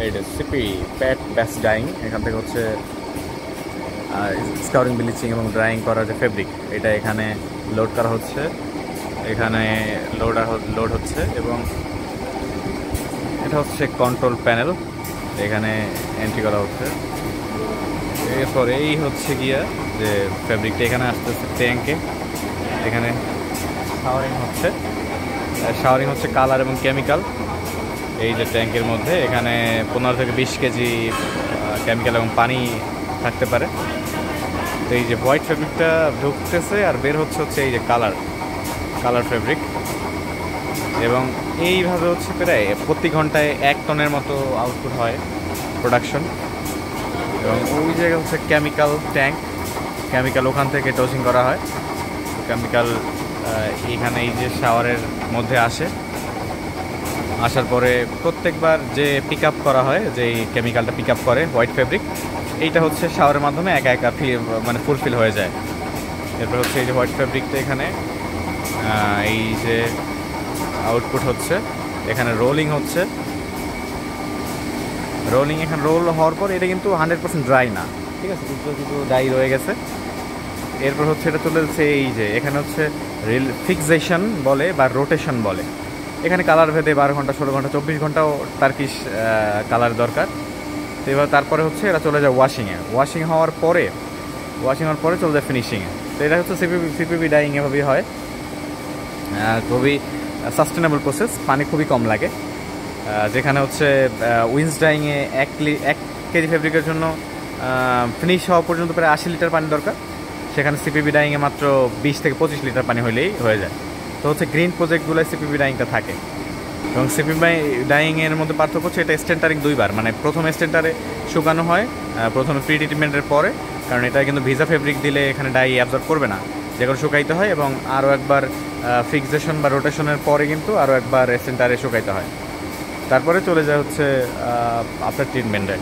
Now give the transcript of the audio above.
এইটা সিপি প্যাট ব্যাস ডাইং, এখান থেকে হচ্ছে স্কাউরিং, ব্লিচিং এবং ড্রাইং করা যে ফেব্রিক, এটা এখানে লোড করা হচ্ছে। এখানে লোড হচ্ছে এবং এটা হচ্ছে কন্ট্রোল প্যানেল, এখানে এন্ট্রি করা হচ্ছে। এরপর এই হচ্ছে গিয়া যে ফেব্রিকটা এখানে আসতেছে ট্যাঙ্কে, এখানে শাওয়ারিং হচ্ছে কালার এবং কেমিক্যাল। এই যে ট্যাঙ্কের মধ্যে এখানে 15 থেকে 20 কেজি কেমিক্যাল এবং পানি থাকতে পারে। তো এই যে হোয়াইট ফেব্রিকটা ঢুকতেছে আর বের হচ্ছে এই যে কালার ফেব্রিক, এবং এইভাবে হচ্ছে প্রায় প্রতি ঘন্টায় 1 টনের মতো আউটপুট হয় প্রোডাকশন। এবং ওই জায়গায় হচ্ছে কেমিক্যাল ট্যাঙ্ক, কেমিক্যাল ওখান থেকে ডোজিং করা হয়। কেমিক্যাল এখানে এই যে শাওয়ারের মধ্যে আসার পরে প্রত্যেকবার যে পিক আপ করা হয়, যে এই কেমিক্যালটা পিক আপ করে হোয়াইট ফেব্রিক, এইটা হচ্ছে শাওয়ারের মাধ্যমে একা একা মানে ফুলফিল হয়ে যায়। এরপর হচ্ছে এই যে হোয়াইট ফেব্রিকটা এখানে এই যে আউটপুট হচ্ছে, এখানে রোলিং হচ্ছে। এখানে রোল হওয়ার পর এটা কিন্তু 100% ড্রাই না, ঠিক আছে, কিছু ড্রাই রয়ে গেছে। এরপর হচ্ছে এটা চলে যাচ্ছে এই যে এখানে হচ্ছে ফিক্সেশন বলে বা রোটেশন বলে। এখানে কালার ভেদে 12 ঘন্টা, 16 ঘন্টা, 24 ঘন্টাও টার্কিশ কালার দরকার। তো এবার তারপরে হচ্ছে এরা চলে যায় ওয়াশিং হওয়ার পরে চলে যায় ফিনিশিংয়ে। তো এটা হচ্ছে সিপিবি ডাইং এভাবেই হয়। খুবই সাস্টেনেবল প্রসেস, পানি খুবই কম লাগে। যেখানে হচ্ছে উইন্স ডাইংয়ে 1 কেজি ফেব্রিকের জন্য ফিনিশ হওয়া পর্যন্ত প্রায় 80 লিটার পানি দরকার, সেখানে সিপিবি ডাইংয়ে মাত্র 20 থেকে 25 লিটার পানি হলেই হয়ে যায়। তো হচ্ছে গ্রিন প্রজেক্টগুলোয় সিপিবি ডাইংটা থাকে। এবং সিপিবি ডাইংয়ের মধ্যে পার্থক্য হচ্ছে এটা স্টেন্টারিং 2 বার, মানে প্রথমে স্টেন্টারে শুকানো হয় প্রথমে প্রি ট্রিটমেন্টের পরে, কারণ এটা কিন্তু ভিজা ফেব্রিক দিলে এখানে ডাই অ্যাবজর্ব করবে না, যেগুলো শুকাইতে হয়। এবং আরও একবার ফিক্সেশন বা রোটেশনের পরে কিন্তু আরও একবার স্টেন্টারে শুকাইতে হয়, তারপরে চলে যায় হচ্ছে আফটার ট্রিটমেন্টে।